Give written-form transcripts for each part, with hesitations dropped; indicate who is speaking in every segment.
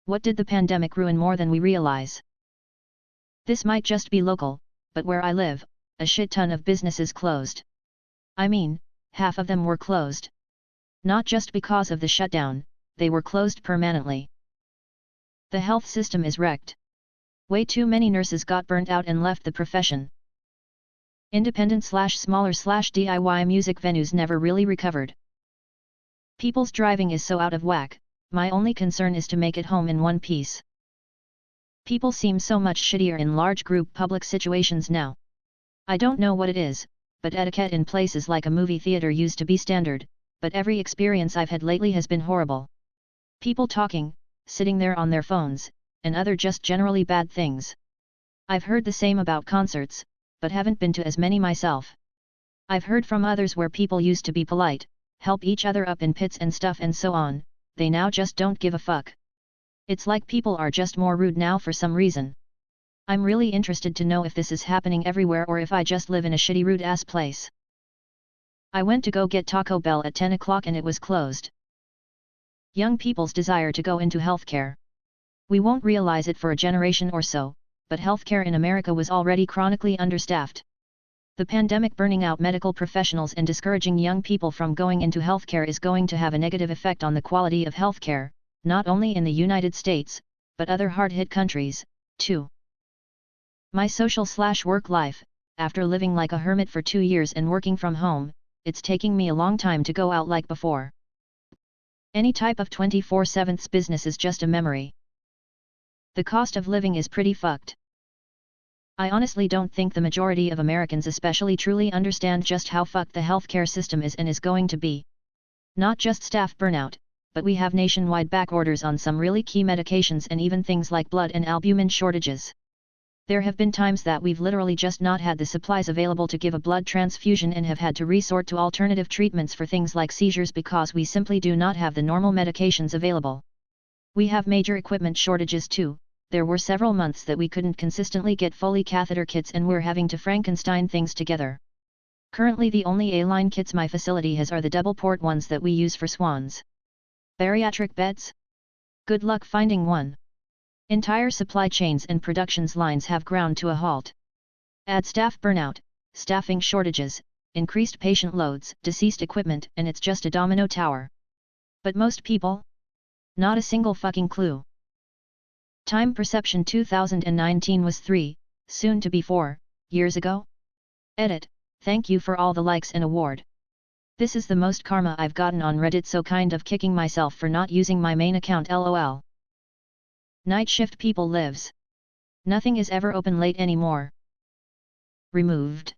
Speaker 1: What did the pandemic ruin more than we realize? This might just be local, but where I live, a shit ton of businesses closed. I mean, half of them were closed. Not just because of the shutdown, they were closed permanently. The health system is wrecked. Way too many nurses got burnt out and left the profession. Independent/smaller/DIY music venues never really recovered. People's driving is so out of whack, my only concern is to make it home in one piece. People seem so much shittier in large group public situations now. I don't know what it is, but etiquette in places like a movie theater used to be standard, but every experience I've had lately has been horrible. People talking, sitting there on their phones, and other just generally bad things. I've heard the same about concerts, but haven't been to as many myself. I've heard from others where people used to be polite, help each other up in pits and stuff and so on, they now just don't give a fuck. It's like people are just more rude now for some reason. I'm really interested to know if this is happening everywhere or if I just live in a shitty rude ass place. I went to go get Taco Bell at 10 o'clock and it was closed. Young people's desire to go into healthcare. We won't realize it for a generation or so, but healthcare in America was already chronically understaffed. The pandemic burning out medical professionals and discouraging young people from going into healthcare is going to have a negative effect on the quality of healthcare, not only in the United States, but other hard-hit countries, too. My social/work life, after living like a hermit for 2 years and working from home, it's taking me a long time to go out like before. Any type of 24/7 business is just a memory. The cost of living is pretty fucked. I honestly don't think the majority of Americans especially truly understand just how fucked the healthcare system is and is going to be. Not just staff burnout, but we have nationwide back orders on some really key medications and even things like blood and albumin shortages. There have been times that we've literally just not had the supplies available to give a blood transfusion and have had to resort to alternative treatments for things like seizures because we simply do not have the normal medications available. We have major equipment shortages too. There were several months that we couldn't consistently get Foley catheter kits and we're having to Frankenstein things together. Currently the only A-line kits my facility has are the double-port ones that we use for swans. Bariatric beds? Good luck finding one. Entire supply chains and productions lines have ground to a halt. Add staff burnout, staffing shortages, increased patient loads, deceased equipment, and it's just a domino tower. But most people? Not a single fucking clue. Time perception 2019 was 3, soon to be 4, years ago? Edit, thank you for all the likes and award. This is the most karma I've gotten on Reddit, so kind of kicking myself for not using my main account lol. Night shift people lives. Nothing is ever open late anymore. Removed.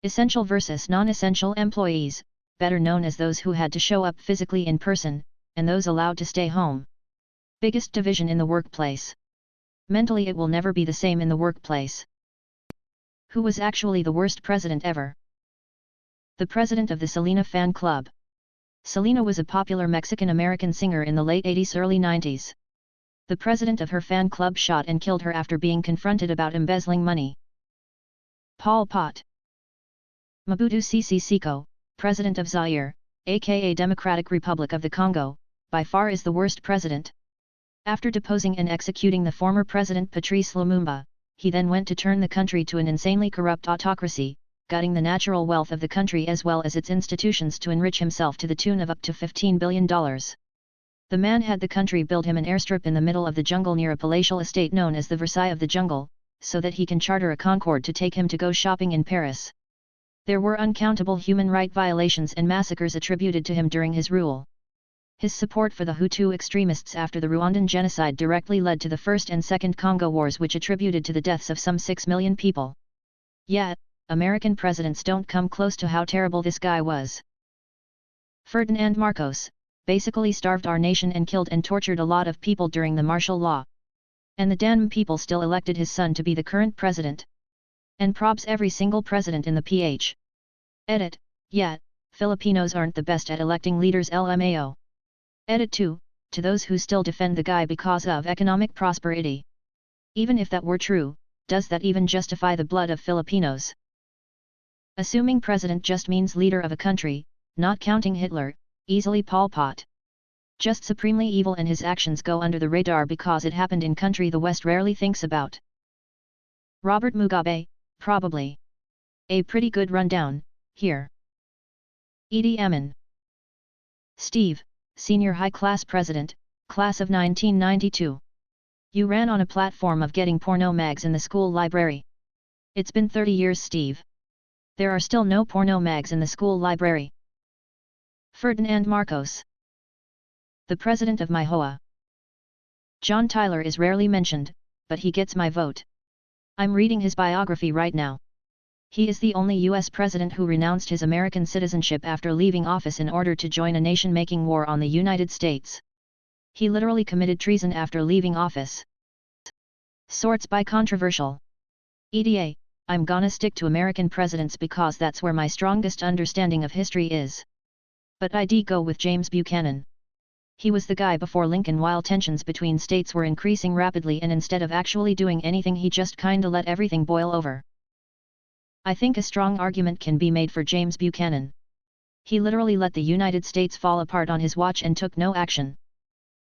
Speaker 1: Essential versus non-essential employees, better known as those who had to show up physically in person, and those allowed to stay home. Biggest division in the workplace. Mentally it will never be the same in the workplace. Who was actually the worst president ever? The president of the Selena fan club. Selena was a popular Mexican-American singer in the late 80s early 90s. The president of her fan club shot and killed her after being confronted about embezzling money. Pol Pot. Mobutu Sese Seko, president of Zaire, aka Democratic Republic of the Congo, by far is the worst president. After deposing and executing the former president Patrice Lumumba, he then went to turn the country to an insanely corrupt autocracy, gutting the natural wealth of the country as well as its institutions to enrich himself to the tune of up to $15 billion. The man had the country build him an airstrip in the middle of the jungle near a palatial estate known as the Versailles of the Jungle, so that he can charter a Concorde to take him to go shopping in Paris. There were uncountable human rights violations and massacres attributed to him during his rule. His support for the Hutu extremists after the Rwandan genocide directly led to the First and Second Congo Wars, which attributed to the deaths of some 6 million people. Yet, American presidents don't come close to how terrible this guy was. Ferdinand Marcos basically starved our nation and killed and tortured a lot of people during the martial law. And the damn people still elected his son to be the current president. And probs every single president in the PH. Edit, yet, Filipinos aren't the best at electing leaders LMAO. Edit 2, to those who still defend the guy because of economic prosperity. Even if that were true, does that even justify the blood of Filipinos? Assuming president just means leader of a country, not counting Hitler, easily Pol Pot. Just supremely evil, and his actions go under the radar because it happened in country the West rarely thinks about. Robert Mugabe, probably. A pretty good rundown, here. Idi Amin. Steve, Senior High Class President, Class of 1992. You ran on a platform of getting porno mags in the school library. It's been 30 years, Steve. There are still no porno mags in the school library. Ferdinand Marcos. The president of my HOA. John Tyler is rarely mentioned, but he gets my vote. I'm reading his biography right now. He is the only US president who renounced his American citizenship after leaving office in order to join a nation making war on the United States. He literally committed treason after leaving office. Sorts by controversial. EDA, I'm gonna stick to American presidents because that's where my strongest understanding of history is. But I'd go with James Buchanan. He was the guy before Lincoln while tensions between states were increasing rapidly, and instead of actually doing anything he just kinda let everything boil over. I think a strong argument can be made for James Buchanan. He literally let the United States fall apart on his watch and took no action.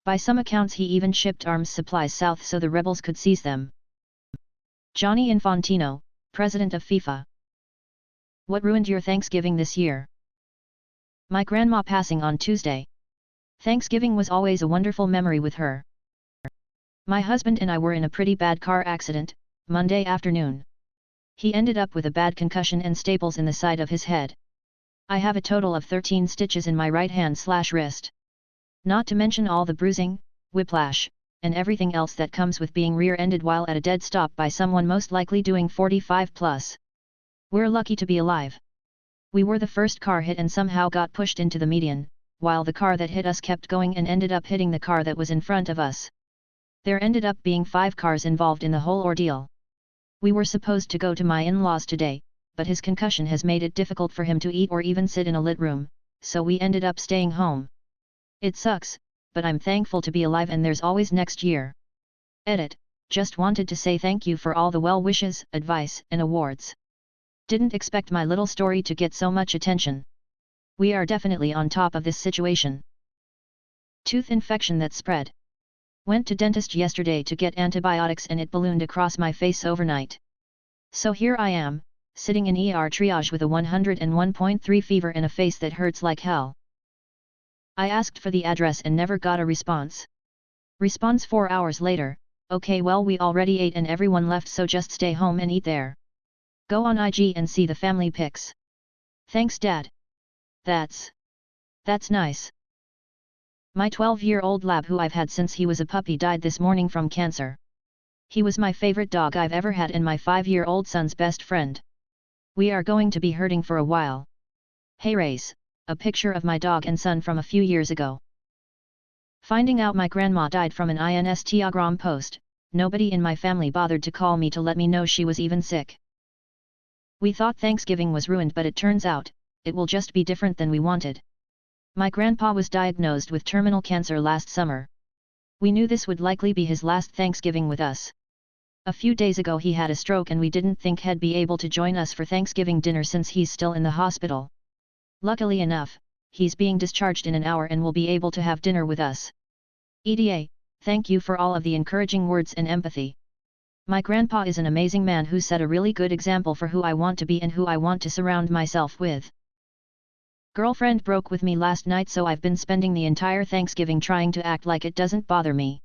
Speaker 1: By some accounts he even shipped arms supplies south so the rebels could seize them. Gianni Infantino, President of FIFA. What ruined your Thanksgiving this year? My grandma passing on Tuesday. Thanksgiving was always a wonderful memory with her. My husband and I were in a pretty bad car accident, Monday afternoon. He ended up with a bad concussion and staples in the side of his head. I have a total of 13 stitches in my right hand/wrist. Not to mention all the bruising, whiplash, and everything else that comes with being rear-ended while at a dead stop by someone most likely doing 45 plus. We're lucky to be alive. We were the first car hit and somehow got pushed into the median, while the car that hit us kept going and ended up hitting the car that was in front of us. There ended up being 5 cars involved in the whole ordeal. We were supposed to go to my in-laws today, but his concussion has made it difficult for him to eat or even sit in a lit room, so we ended up staying home. It sucks, but I'm thankful to be alive, and there's always next year. Edit, just wanted to say thank you for all the well wishes, advice, and awards. Didn't expect my little story to get so much attention. We are definitely on top of this situation. Tooth infection that spread. Went to dentist yesterday to get antibiotics and it ballooned across my face overnight. So here I am, sitting in ER triage with a 101.3 fever and a face that hurts like hell. I asked for the address and never got a response. Response 4 hours later, okay, well we already ate and everyone left, so just stay home and eat there. Go on IG and see the family pics. Thanks Dad. That's nice. My 12-year-old lab who I've had since he was a puppy died this morning from cancer. He was my favorite dog I've ever had and my 5-year-old son's best friend. We are going to be hurting for a while. Hey Race, a picture of my dog and son from a few years ago. Finding out my grandma died from an Instagram post, nobody in my family bothered to call me to let me know she was even sick. We thought Thanksgiving was ruined, but it turns out, it will just be different than we wanted. My grandpa was diagnosed with terminal cancer last summer. We knew this would likely be his last Thanksgiving with us. A few days ago he had a stroke and we didn't think he'd be able to join us for Thanksgiving dinner since he's still in the hospital. Luckily enough, he's being discharged in an hour and will be able to have dinner with us. EDA, thank you for all of the encouraging words and empathy. My grandpa is an amazing man who set a really good example for who I want to be and who I want to surround myself with. Girlfriend broke with me last night, so I've been spending the entire Thanksgiving trying to act like it doesn't bother me.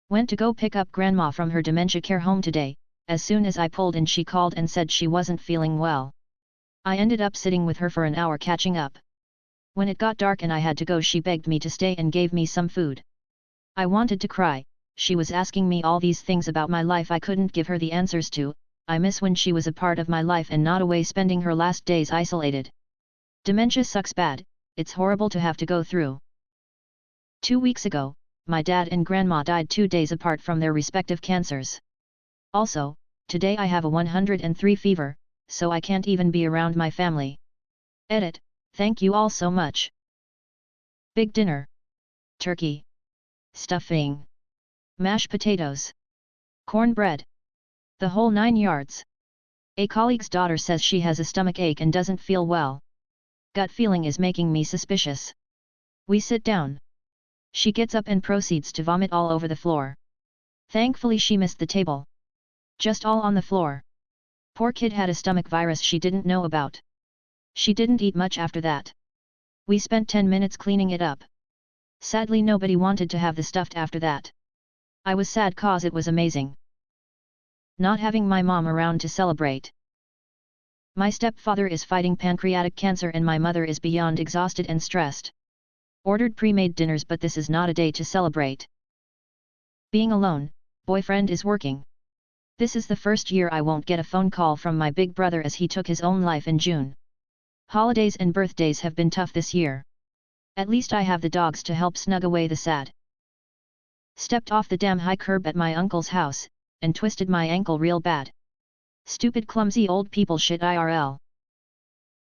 Speaker 1: Went to go pick up grandma from her dementia care home today. As soon as I pulled in she called and said she wasn't feeling well. I ended up sitting with her for an hour catching up. When it got dark and I had to go, she begged me to stay and gave me some food. I wanted to cry. She was asking me all these things about my life I couldn't give her the answers to. I miss when she was a part of my life and not away spending her last days isolated. Dementia sucks bad, it's horrible to have to go through. 2 weeks ago, my dad and grandma died 2 days apart from their respective cancers. Also, today I have a 103 fever, so I can't even be around my family. Edit, thank you all so much. Big dinner. Turkey. Stuffing. Mashed potatoes. Cornbread. The whole 9 yards. A colleague's daughter says she has a stomach ache and doesn't feel well. Gut feeling is making me suspicious. We sit down. She gets up and proceeds to vomit all over the floor. Thankfully she missed the table. Just all on the floor. Poor kid had a stomach virus she didn't know about. She didn't eat much after that. We spent 10 minutes cleaning it up. Sadly nobody wanted to have the stuffed after that. I was sad cause it was amazing. Not having my mom around to celebrate. My stepfather is fighting pancreatic cancer and my mother is beyond exhausted and stressed. Ordered pre-made dinners but this is not a day to celebrate. Being alone, boyfriend is working. This is the first year I won't get a phone call from my big brother as he took his own life in June. Holidays and birthdays have been tough this year. At least I have the dogs to help snug away the sad. Stepped off the damn high curb at my uncle's house, and twisted my ankle real bad. Stupid clumsy old people shit IRL.